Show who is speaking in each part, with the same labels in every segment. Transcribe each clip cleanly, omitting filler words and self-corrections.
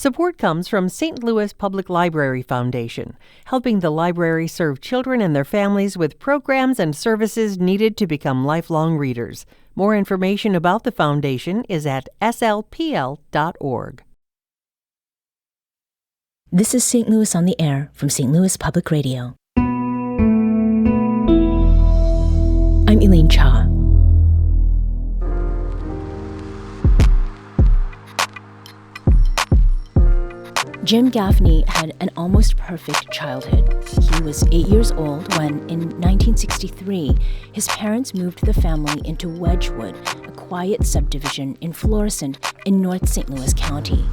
Speaker 1: Support comes from St. Louis Public Library Foundation, helping the library serve children and their families with programs and services needed to become lifelong readers. More information about the foundation is at slpl.org.
Speaker 2: This is St. Louis on the Air from St. Louis Public Radio. I'm Elaine Cha. Jim Gaffney had an almost perfect childhood. He was 8 years old when, in 1963, his parents moved the family into Wedgwood, a quiet subdivision in Florissant in North St. Louis County.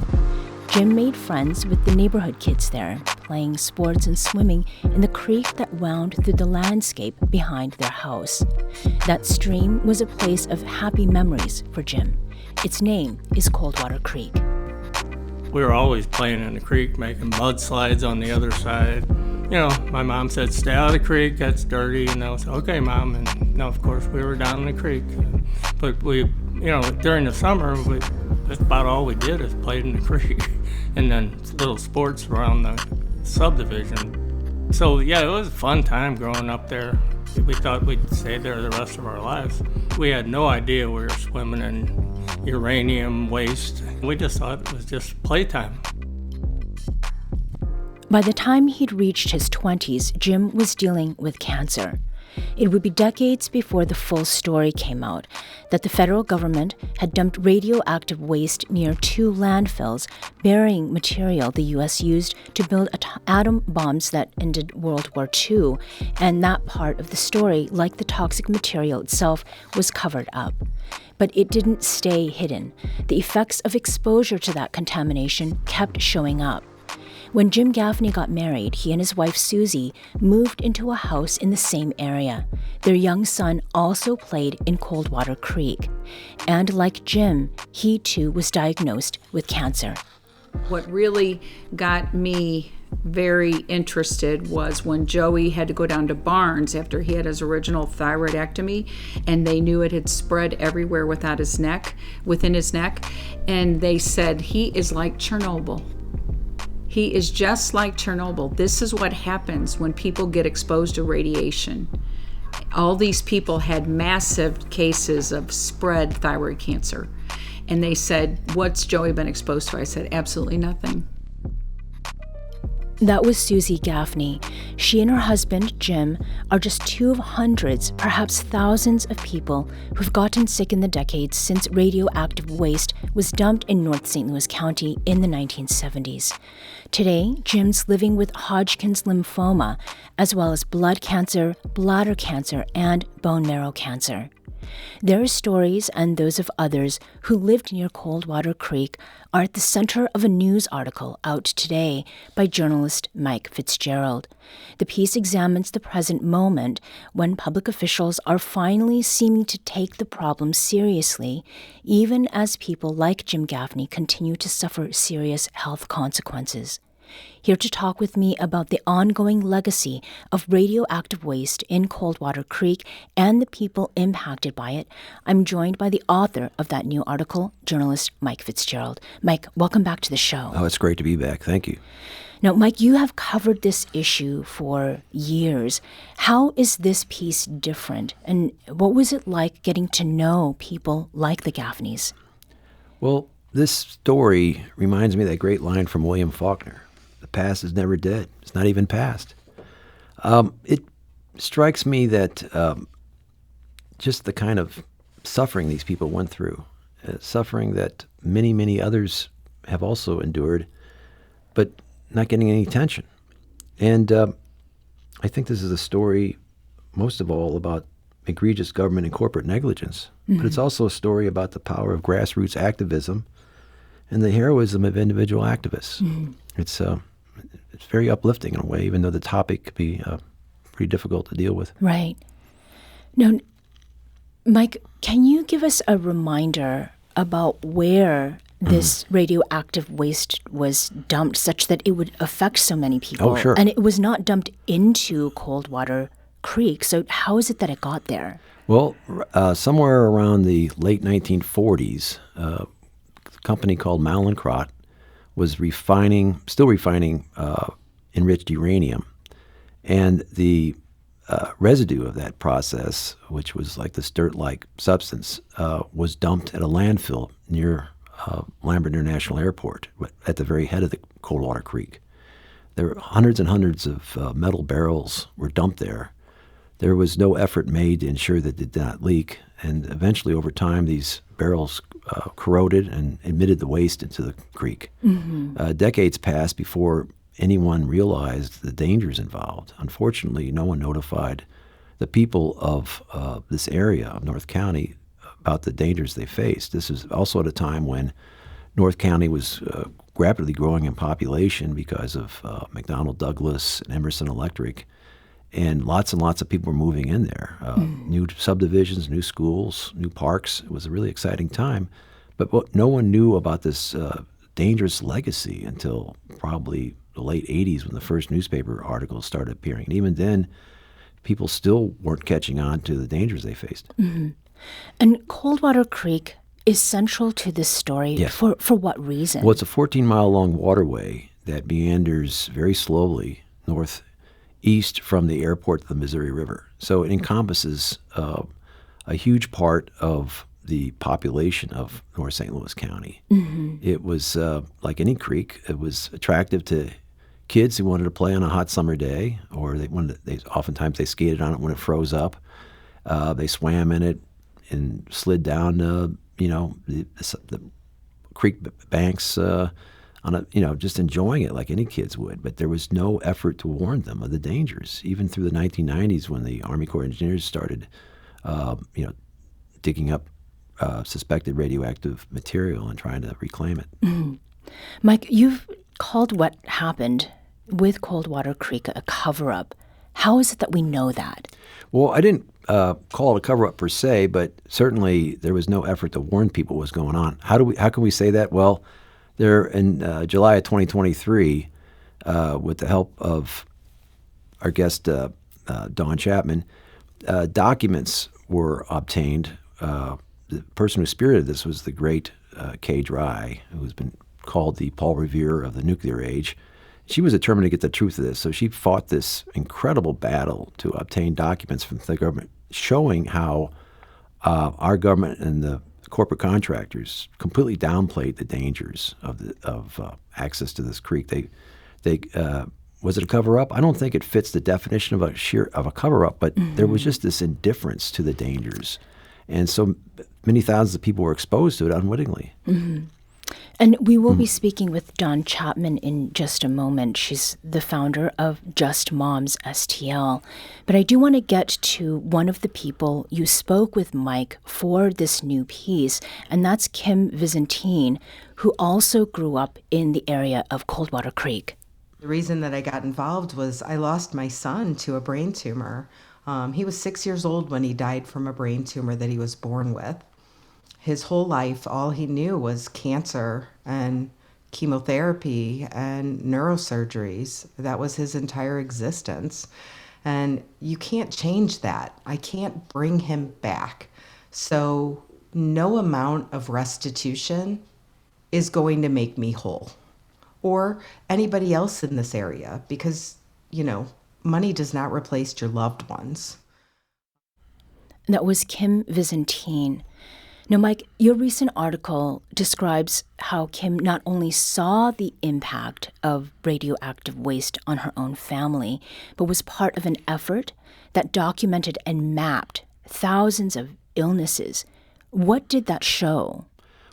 Speaker 2: Jim made friends with the neighborhood kids there, playing sports and swimming in the creek that wound through the landscape behind their house. That stream was a place of happy memories for Jim. Its name is Coldwater Creek.
Speaker 3: We were always playing in the creek, making mudslides on the other side. You know, my mom said, stay out of the creek, that's dirty. And I was, okay, Mom. And no, of course, we were down in the creek. But we, during the summer, that's about all we did is played in the creek. And then little sports around the subdivision. So, yeah, it was a fun time growing up there. We thought we'd stay there the rest of our lives. We had no idea we were swimming in uranium waste. We just thought it was just playtime.
Speaker 2: By the time he'd reached his 20s, Jim was dealing with cancer. It would be decades before the full story came out that the federal government had dumped radioactive waste near 2 landfills, burying material the U.S. used to build atom bombs that ended World War II, and that part of the story, like the toxic material itself, was covered up. But it didn't stay hidden. The effects of exposure to that contamination kept showing up. When Jim Gaffney got married, he and his wife Susie moved into a house in the same area. Their young son also played in Coldwater Creek. And like Jim, he too was diagnosed with cancer.
Speaker 4: What really got me very interested was when Joey had to go down to Barnes after he had his original thyroidectomy, and they knew it had spread everywhere within his neck, and they said, he is like Chernobyl. He is just like Chernobyl. This is what happens when people get exposed to radiation. All these people had massive cases of spread thyroid cancer. And they said, what's Joey been exposed to? I said, absolutely nothing.
Speaker 2: That was Susie Gaffney. She and her husband, Jim, are just 2 of hundreds, perhaps thousands of people who've gotten sick in the decades since radioactive waste was dumped in North St. Louis County in the 1970s. Today, Jim's living with Hodgkin's lymphoma, as well as blood cancer, bladder cancer, and bone marrow cancer. Their stories and those of others who lived near Coldwater Creek are at the center of a news article out today by journalist Mike Fitzgerald. The piece examines the present moment when public officials are finally seeming to take the problem seriously, even as people like Jim Gaffney continue to suffer serious health consequences. Here to talk with me about the ongoing legacy of radioactive waste in Coldwater Creek and the people impacted by it, I'm joined by the author of that new article, journalist Mike Fitzgerald. Mike, welcome back to the show.
Speaker 5: Oh, it's great to be back. Thank you.
Speaker 2: Now, Mike, you have covered this issue for years. How is this piece different? And what was it like getting to know people like the Gaffneys?
Speaker 5: Well, this story reminds me of that great line from William Faulkner. The past is never dead. It's not even past. It strikes me that just the kind of suffering these people went through, suffering that many, many others have also endured, but not getting any attention. And I think this is a story, most of all, about egregious government and corporate negligence. Mm-hmm. But it's also a story about the power of grassroots activism and the heroism of individual activists. Mm-hmm. It's very uplifting in a way, even though the topic could be pretty difficult to deal with.
Speaker 2: Right. Now, Mike, can you give us a reminder about where this radioactive waste was dumped such that it would affect so many people?
Speaker 5: Oh, sure.
Speaker 2: And it was not dumped into Coldwater Creek. So how is it that it got there?
Speaker 5: Well, somewhere around the late 1940s, a company called Mallinckrodt was still refining enriched uranium. And the residue of that process, which was like this dirt-like substance, was dumped at a landfill near Lambert International Airport at the very head of the Coldwater Creek. There were hundreds and hundreds of metal barrels were dumped there. There was no effort made to ensure that it did not leak, and eventually over time these barrels corroded and emitted the waste into the creek. Decades passed before anyone realized the dangers involved. Unfortunately, no one notified the people of this area of North County about the dangers they faced. This is also at a time when North County was rapidly growing in population because of McDonnell Douglas and Emerson Electric, and lots of people were moving in there. New subdivisions, new schools, new parks. It was a really exciting time. But no one knew about this dangerous legacy until probably the late 80s when the first newspaper articles started appearing. And even then, people still weren't catching on to the dangers they faced.
Speaker 2: And Coldwater Creek is central to this story.
Speaker 5: Yes.
Speaker 2: For what reason?
Speaker 5: Well, it's a 14-mile-long waterway that meanders very slowly northeast from the airport to the Missouri River. So it encompasses a huge part of the population of North St. Louis County. It was like any creek. It was attractive to kids who wanted to play on a hot summer day, or oftentimes they skated on it when it froze up. They swam in it and slid down, the creek banks just enjoying it like any kids would. But there was no effort to warn them of the dangers, even through the 1990s when the Army Corps of Engineers started, digging up suspected radioactive material and trying to reclaim it.
Speaker 2: Mike, you've called what happened with Coldwater Creek a cover-up. How is it that we know that?
Speaker 5: Well, I didn't call it a cover-up per se, but certainly there was no effort to warn people what was going on. How can we say that? Well, there in July of 2023, with the help of our guest Dawn Chapman, documents were obtained. The person who spearheaded this was the great Kay Dry, who has been called the Paul Revere of the nuclear age. She was determined to get the truth of this, so she fought this incredible battle to obtain documents from the government showing how our government and the corporate contractors completely downplayed the dangers of access to this creek. They was it a cover-up? I don't think it fits the definition of a cover-up, but there was just this indifference to the dangers. And so many thousands of people were exposed to it unwittingly.
Speaker 2: And we will be speaking with Dawn Chapman in just a moment. She's the founder of Just Moms STL. But I do want to get to one of the people you spoke with, Mike, for this new piece, and that's Kim Vizentine, who also grew up in the area of Coldwater Creek.
Speaker 6: The reason that I got involved was I lost my son to a brain tumor. He was 6 years old when he died from a brain tumor that he was born with. His whole life, all he knew was cancer and chemotherapy and neurosurgeries. That was his entire existence. And you can't change that. I can't bring him back. So no amount of restitution is going to make me whole, or anybody else in this area, because, money does not replace your loved ones.
Speaker 2: That was Kim Vizentine. Now, Mike, your recent article describes how Kim not only saw the impact of radioactive waste on her own family, but was part of an effort that documented and mapped thousands of illnesses. What did that show?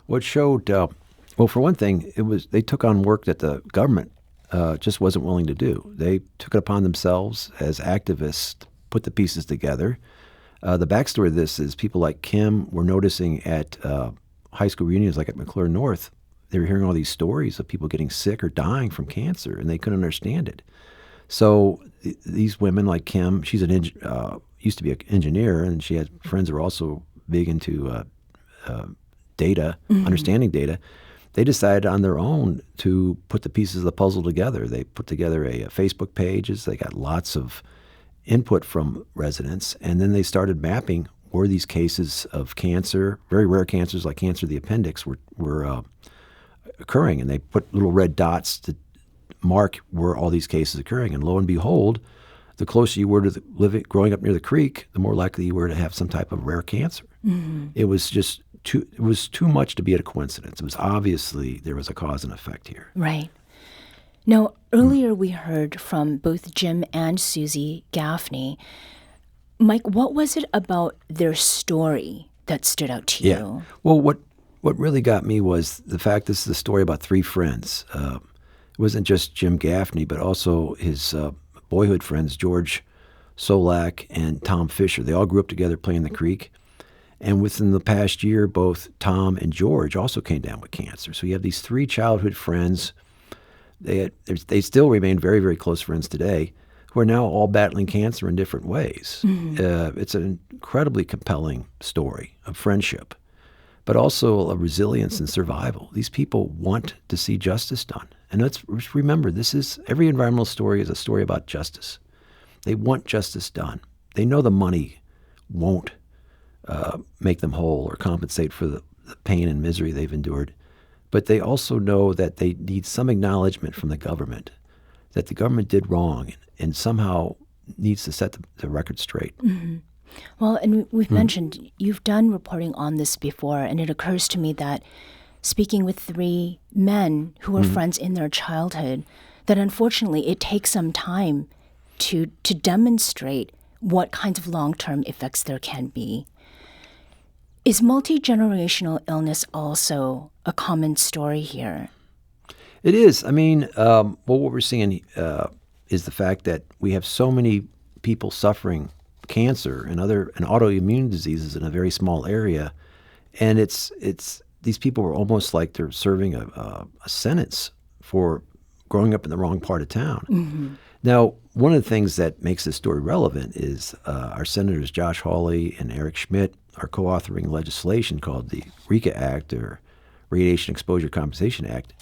Speaker 5: What showed, well, for one thing, they took on work that the government just wasn't willing to do. They took it upon themselves as activists to put the pieces together. The backstory of this is people like Kim were noticing at high school reunions, like at McClure North, they were hearing all these stories of people getting sick or dying from cancer, and they couldn't understand it. So these women like Kim, she's used to be an engineer, and she had friends who are also big into data, understanding data. They decided on their own to put the pieces of the puzzle together. They put together a Facebook pages. They got lots of input from residents, and then they started mapping where these cases of cancer, very rare cancers like cancer of the appendix, were occurring, and they put little red dots to mark where all these cases occurring. And lo and behold, the closer you were to growing up near the creek, the more likely you were to have some type of rare cancer. Mm-hmm. It was just too much to be a coincidence. It was obviously there was a cause and effect here.
Speaker 2: Right. Now, earlier we heard from both Jim and Susie Gaffney. Mike, what was it about their story that stood out to you?
Speaker 5: Well, what really got me was the fact this is a story about three friends. It wasn't just Jim Gaffney, but also his boyhood friends, George Solak and Tom Fisher. They all grew up together playing the creek. And within the past year, both Tom and George also came down with cancer. So you have these three childhood friends. They still remain very, very close friends today, who are now all battling cancer in different ways. Mm-hmm. It's an incredibly compelling story of friendship, but also of resilience and survival. These people want to see justice done. And let's remember, every environmental story is a story about justice. They want justice done. They know the money won't make them whole or compensate for the pain and misery they've endured. But they also know that they need some acknowledgement from the government that the government did wrong and somehow needs to set the record straight.
Speaker 2: Mm-hmm. Well, and we've mentioned you've done reporting on this before, and it occurs to me that speaking with three men who were friends in their childhood, that unfortunately it takes some time to demonstrate what kinds of long-term effects there can be. Is multi-generational illness also a common story here?
Speaker 5: It is. I mean, what we're seeing is the fact that we have so many people suffering cancer and autoimmune diseases in a very small area, and it's these people are almost like they're serving a sentence for growing up in the wrong part of town. Mm-hmm. Now, one of the things that makes this story relevant is our senators Josh Hawley and Eric Schmidt are co-authoring legislation called the RECA Act, or Radiation Exposure Compensation Act,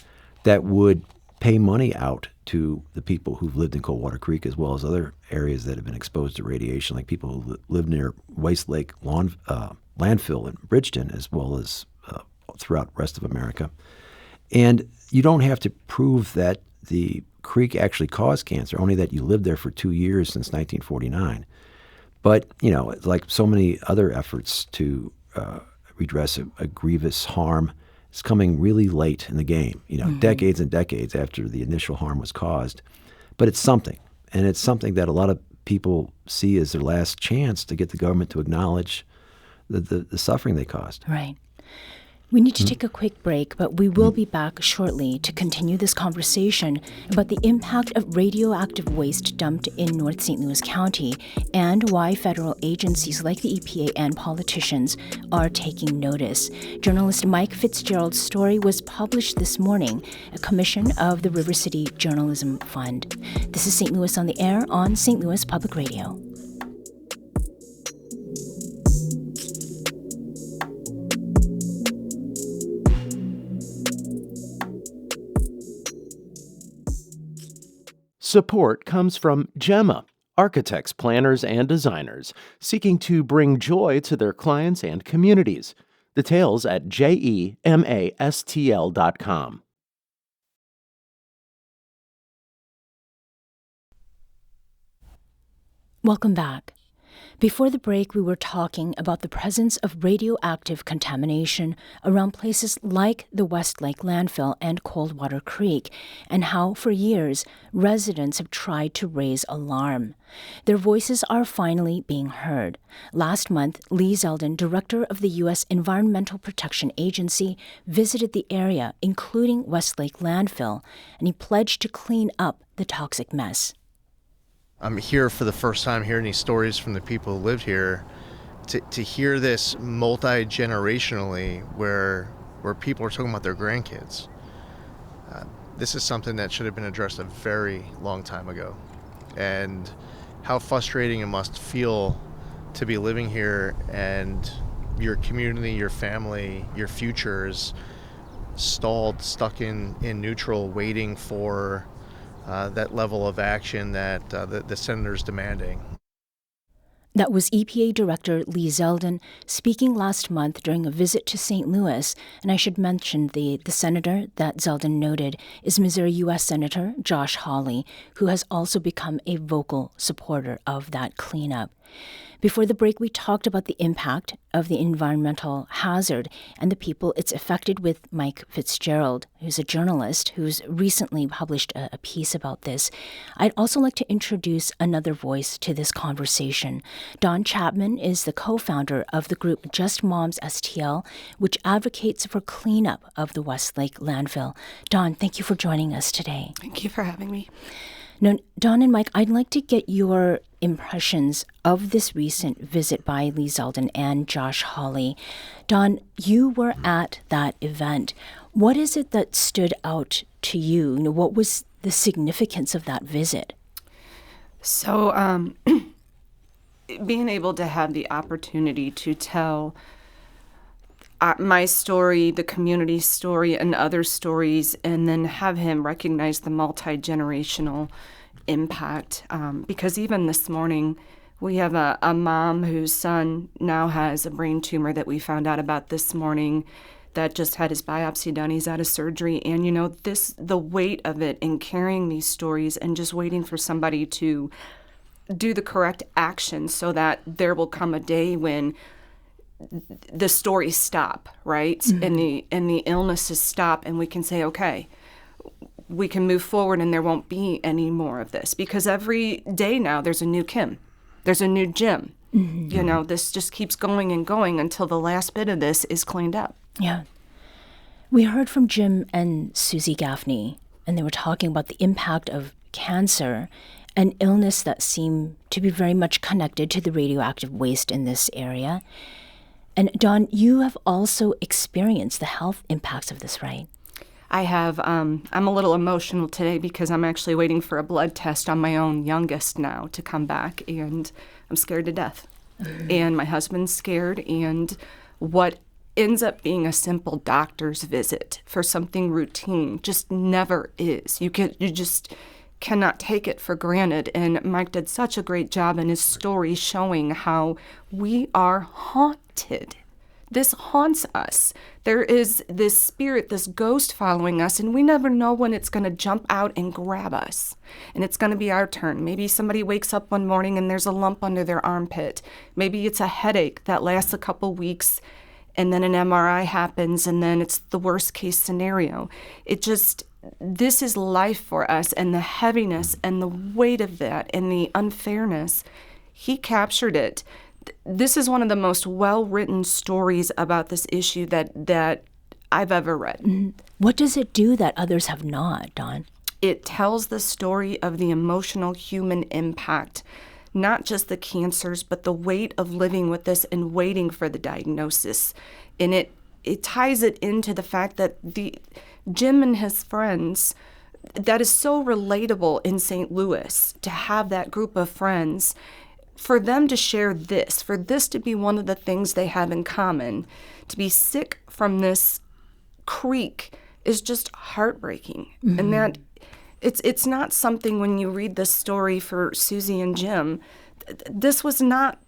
Speaker 5: that would pay money out to the people who've lived in Coldwater Creek, as well as other areas that have been exposed to radiation, like people who live near West Lake Landfill in Bridgeton, as well as throughout the rest of America. And you don't have to prove that the creek actually caused cancer, only that you lived there for 2 years since 1949. But, like so many other efforts to redress a grievous harm, it's coming really late in the game, decades and decades after the initial harm was caused. But it's something, and it's something that a lot of people see as their last chance to get the government to acknowledge the suffering they caused.
Speaker 2: Right. We need to take a quick break, but we will be back shortly to continue this conversation about the impact of radioactive waste dumped in North St. Louis County and why federal agencies like the EPA and politicians are taking notice. Journalist Mike Fitzgerald's story was published this morning, a commission of the River City Journalism Fund. This is St. Louis on the Air on St. Louis Public Radio.
Speaker 7: Support comes from Gemma, architects, planners, and designers seeking to bring joy to their clients and communities. Details at JEMASTL.com.
Speaker 2: Welcome back. Before the break, we were talking about the presence of radioactive contamination around places like the West Lake Landfill and Coldwater Creek, and how, for years, residents have tried to raise alarm. Their voices are finally being heard. Last month, Lee Zeldin, director of the U.S. Environmental Protection Agency, visited the area, including West Lake Landfill, and he pledged to clean up the toxic mess.
Speaker 8: I'm here for the first time hearing these stories from the people who lived here, to hear this multi-generationally where people are talking about their grandkids. This is something that should have been addressed a very long time ago. And how frustrating it must feel to be living here and your community, your family, your future is stalled, stuck in neutral, waiting for that level of action that the senator's demanding.
Speaker 2: That was EPA Director Lee Zeldin speaking last month during a visit to St. Louis. And I should mention the senator that Zeldin noted is Missouri U.S. Senator Josh Hawley, who has also become a vocal supporter of that cleanup. Before the break, we talked about the impact of the environmental hazard and the people it's affected with Mike Fitzgerald, who's a journalist who's recently published a piece about this. I'd also like to introduce another voice to this conversation. Don Chapman is the co-founder of the group Just Moms STL, which advocates for cleanup of the West Lake Landfill. Don, thank you for joining us today.
Speaker 9: Thank you for having me.
Speaker 2: Now, Don and Mike, I'd like to get your impressions of this recent visit by Lee Zeldin and Josh Hawley. Don, you were at that event. What is it that stood out to you? What was the significance of that visit?
Speaker 9: So, being able to have the opportunity to tell my story, the community story, and other stories, and then have him recognize the multi-generational impact. Because even this morning, we have a mom whose son now has a brain tumor that we found out about this morning that just had his biopsy done. He's out of surgery. And, the weight of it and carrying these stories and just waiting for somebody to do the correct action so that there will come a day when the stories stop, right? Mm-hmm. And the illnesses stop, and we can say, okay, we can move forward and there won't be any more of this. Because every day now there's a new Kim, there's a new Jim. Mm-hmm. This just keeps going and going until the last bit of this is cleaned up.
Speaker 2: Yeah. We heard from Jim and Susie Gaffney, and they were talking about the impact of cancer, an illness that seemed to be very much connected to the radioactive waste in this area. And Don, you have also experienced the health impacts of this, right?
Speaker 9: I have. I'm a little emotional today because I'm actually waiting for a blood test on my own youngest now to come back, and I'm scared to death. Mm-hmm. And my husband's scared, and what ends up being a simple doctor's visit for something routine just never is. You just cannot take it for granted. And Mike did such a great job in his story showing how we are haunted. This haunts us. There is this spirit, this ghost following us, and we never know when it's going to jump out and grab us. And it's going to be our turn. Maybe somebody wakes up one morning and there's a lump under their armpit. Maybe it's a headache that lasts a couple weeks, and then an MRI happens, and then it's the worst case scenario. This is life for us, and the heaviness and the weight of that and the unfairness, he captured it. This is one of the most well-written stories about this issue that I've ever read.
Speaker 2: Mm-hmm. What does it do that others have not, Dawn?
Speaker 9: It tells the story of the emotional human impact, not just the cancers, but the weight of living with this and waiting for the diagnosis. And it ties it into the fact that Jim and his friends, that is so relatable in St. Louis, to have that group of friends, for them to share this, for this to be one of the things they have in common, to be sick from this creek is just heartbreaking. Mm-hmm. And that it's not something, when you read this story for Susie and Jim, this was not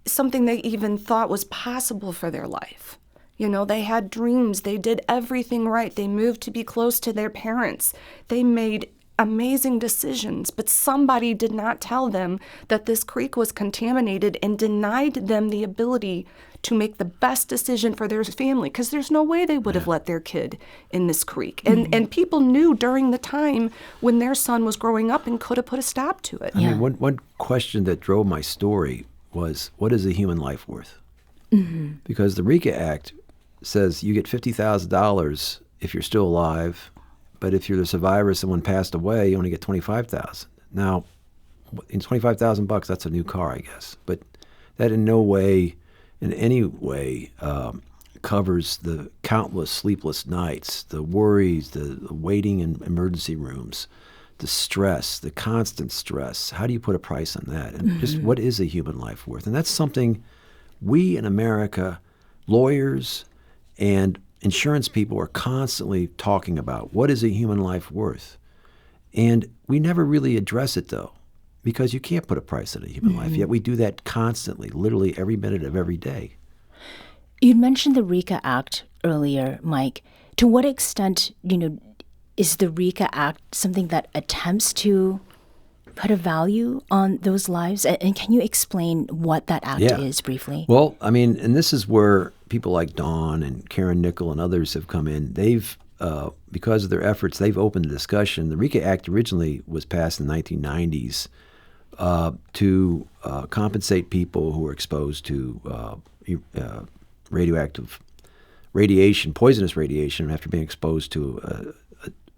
Speaker 9: something they even thought was possible for their life. They had dreams. They did everything right. They moved to be close to their parents. They made amazing decisions, but somebody did not tell them that this creek was contaminated and denied them the ability to make the best decision for their family, because there's no way they would have let their kid in this creek. And people knew during the time when their son was growing up and could have put a stop to it.
Speaker 5: I mean, one question that drove my story was, what is a human life worth? Mm-hmm. Because the RECA Act says you get $50,000 if you're still alive, but if you're the survivor, someone passed away, you only get $25,000. Now, in $25,000, that's a new car, I guess. But that in any way, covers the countless sleepless nights, the worries, the waiting in emergency rooms, the stress, the constant stress. How do you put a price on that? And just what is a human life worth? And that's something we in America, lawyers and insurance people, are constantly talking about. What is a human life worth? And we never really address it, though. because you can't put a price on a human life. Yet we do that constantly, literally every minute of every day.
Speaker 2: You'd mentioned the RECA Act earlier, Mike. To what extent, is the RECA Act something that attempts to put a value on those lives? And can you explain what that act is briefly?
Speaker 5: Well, I mean, and this is where people like Dawn and Karen Nickel and others have come in. They've, because of their efforts, they've opened the discussion. The RECA Act originally was passed in the 1990s to compensate people who were exposed to radioactive radiation, poisonous radiation, after being exposed to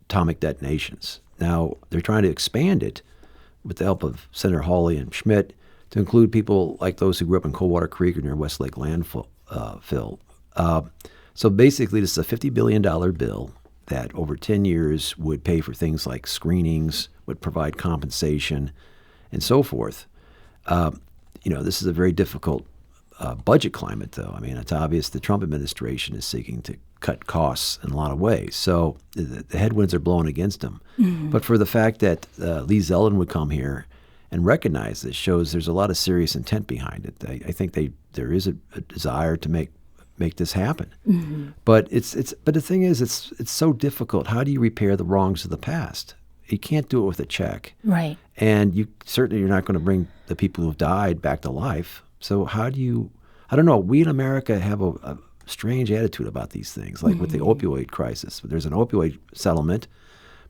Speaker 5: atomic detonations. Now, they're trying to expand it with the help of Senator Hawley and Schmidt to include people like those who grew up in Coldwater Creek or near West Lake Landfill. So basically, this is a $50 billion bill that over 10 years would pay for things like screenings, would provide compensation, and so forth. This is a very difficult budget climate, though. I mean, it's obvious the Trump administration is seeking to cut costs in a lot of ways. So the headwinds are blowing against them. But for the fact that Lee Zeldin would come here and recognize this shows there's a lot of serious intent behind it. I think there is a desire to make this happen. But but the thing is, it's so difficult. How do you repair the wrongs of the past? You can't do it with a check.
Speaker 2: Right.
Speaker 5: And you're not going to bring the people who've died back to life. So how do you, I don't know, we in America have a strange attitude about these things, like with the opioid crisis. There's an opioid settlement,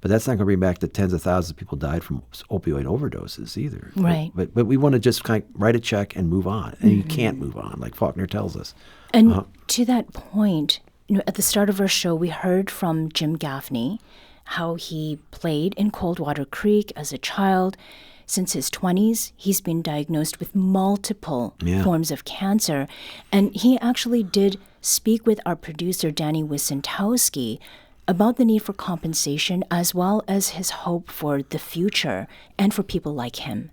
Speaker 5: but that's not going to bring back the tens of thousands of people died from opioid overdoses either.
Speaker 2: Right.
Speaker 5: But we want to just kind of write a check and move on. And you can't move on, like Faulkner tells us.
Speaker 2: And to that point, at the start of our show, we heard from Jim Gaffney how he played in Coldwater Creek as a child. Since his 20s, he's been diagnosed with multiple forms of cancer. And he actually did speak with our producer, Danny Wysentowski, about the need for compensation as well as his hope for the future and for people like him.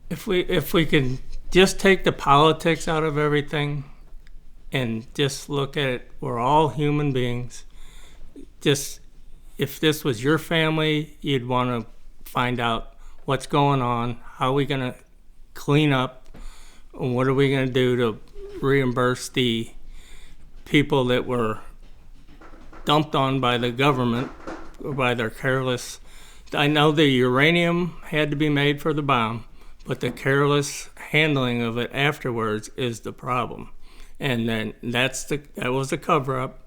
Speaker 3: If we can just take the politics out of everything and just look at it, we're all human beings. Just if this was your family, you'd want to find out what's going on, how are we going to clean up, and what are we going to do to reimburse the people that were dumped on by the government or by their careless. I know the uranium had to be made for the bomb, but the careless handling of it afterwards is the problem. And then that was the cover-up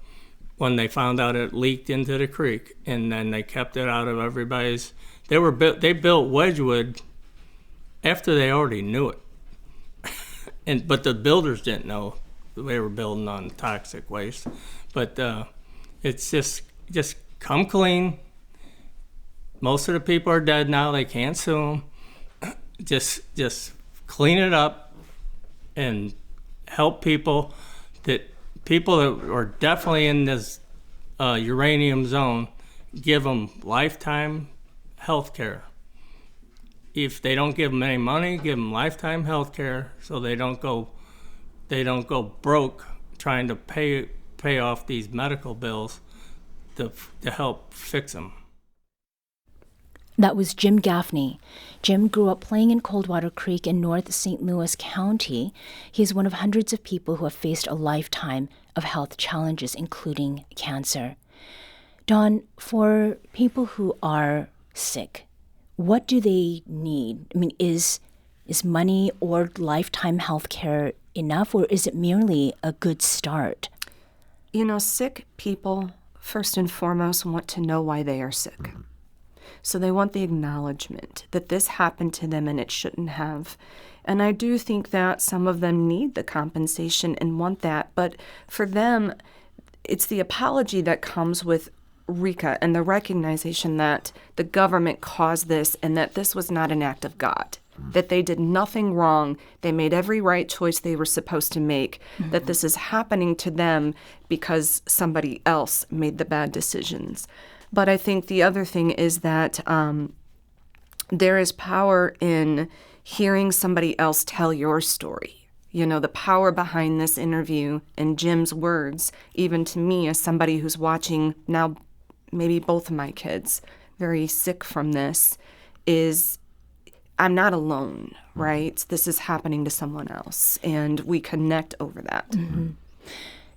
Speaker 3: when they found out it leaked into the creek, and then they kept it out of everybody's. They built Wedgwood after they already knew it, but the builders didn't know they were building on toxic waste. But it's just come clean. Most of the people are dead now; they can't sue them. Just clean it up and help people that are definitely in this uranium zone. Give them lifetime health care. If they don't give them any money, give them lifetime health care so they don't go broke trying to pay off these medical bills to help fix them.
Speaker 2: That was Jim Gaffney. Jim grew up playing in Coldwater Creek in North St. Louis County. He is one of hundreds of people who have faced a lifetime of health challenges, including cancer. Dawn, for people who are sick, what do they need? I mean, is money or lifetime health care enough, or is it merely a good start?
Speaker 9: Sick people, first and foremost, want to know why they are sick. So they want the acknowledgement that this happened to them and it shouldn't have. And I do think that some of them need the compensation and want that. But for them, it's the apology that comes with RECA and the recognition that the government caused this and that this was not an act of God, that they did nothing wrong. They made every right choice they were supposed to make, that this is happening to them because somebody else made the bad decisions. But I think the other thing is that there is power in hearing somebody else tell your story. The power behind this interview and Jim's words, even to me as somebody who's watching now maybe both of my kids very sick from this, is I'm not alone, right? This is happening to someone else, and we connect over that.
Speaker 2: Mm-hmm.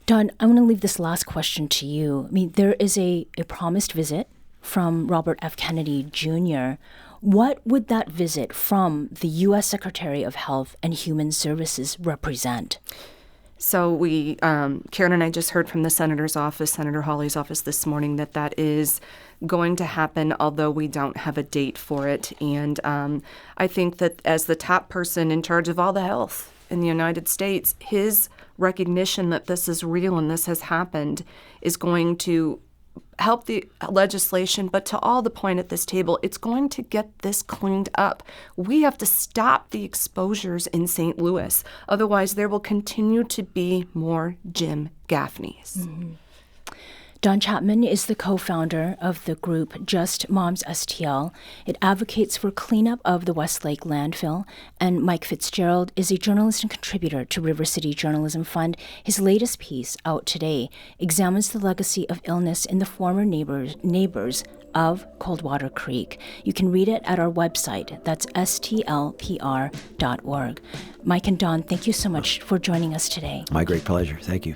Speaker 2: Dawn, I want to leave this last question to you. I mean, there is a promised visit from Robert F. Kennedy Jr. What would that visit from the U.S. Secretary of Health and Human Services represent?
Speaker 9: So we, Karen and I just heard from the Senator's office, Senator Hawley's office this morning, that is going to happen, although we don't have a date for it. And I think that as the top person in charge of all the health in the United States, his recognition that this is real and this has happened is going to help the legislation, but to all the point at this table, it's going to get this cleaned up. We have to stop the exposures in St. Louis. Otherwise, there will continue to be more Jim Gaffneys.
Speaker 2: Mm-hmm. Dawn Chapman is the co-founder of the group Just Moms STL. It advocates for cleanup of the West Lake Landfill. And Mike Fitzgerald is a journalist and contributor to River City Journalism Fund. His latest piece, out today, examines the legacy of illness in the former neighbors of Coldwater Creek. You can read it at our website. That's stlpr.org. Mike and Dawn, thank you so much for joining us today.
Speaker 5: My great pleasure. Thank you.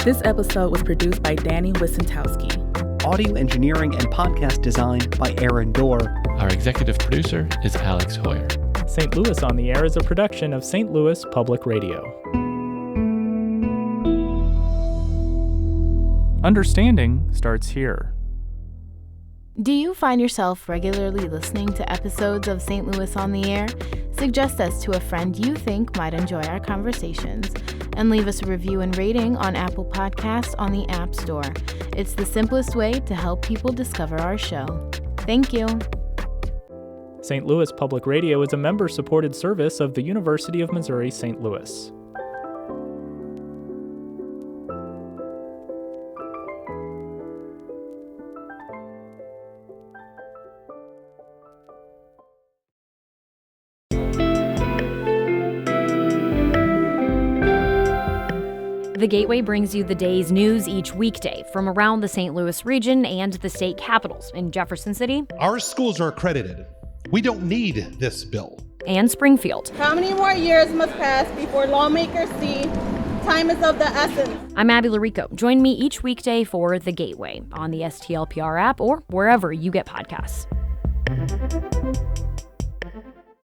Speaker 10: This episode was produced by Danny Wissentowski.
Speaker 11: Audio engineering and podcast design by Aaron Dorr.
Speaker 12: Our executive producer is Alex Hoyer.
Speaker 13: St. Louis on the Air is a production of St. Louis Public Radio. Understanding starts here.
Speaker 14: Do you find yourself regularly listening to episodes of St. Louis on the Air? Suggest us to a friend you think might enjoy our conversations, and leave us a review and rating on Apple Podcasts on the App Store. It's the simplest way to help people discover our show. Thank you.
Speaker 13: St. Louis Public Radio is a member-supported service of the University of Missouri St. Louis.
Speaker 15: The Gateway brings you the day's news each weekday from around the St. Louis region and the state capitals in Jefferson City.
Speaker 16: Our schools are accredited. We don't need this bill.
Speaker 15: And Springfield.
Speaker 17: How many more years must pass before lawmakers see time is of the essence?
Speaker 15: I'm Abby Larico. Join me each weekday for The Gateway on the STLPR app or wherever you get podcasts.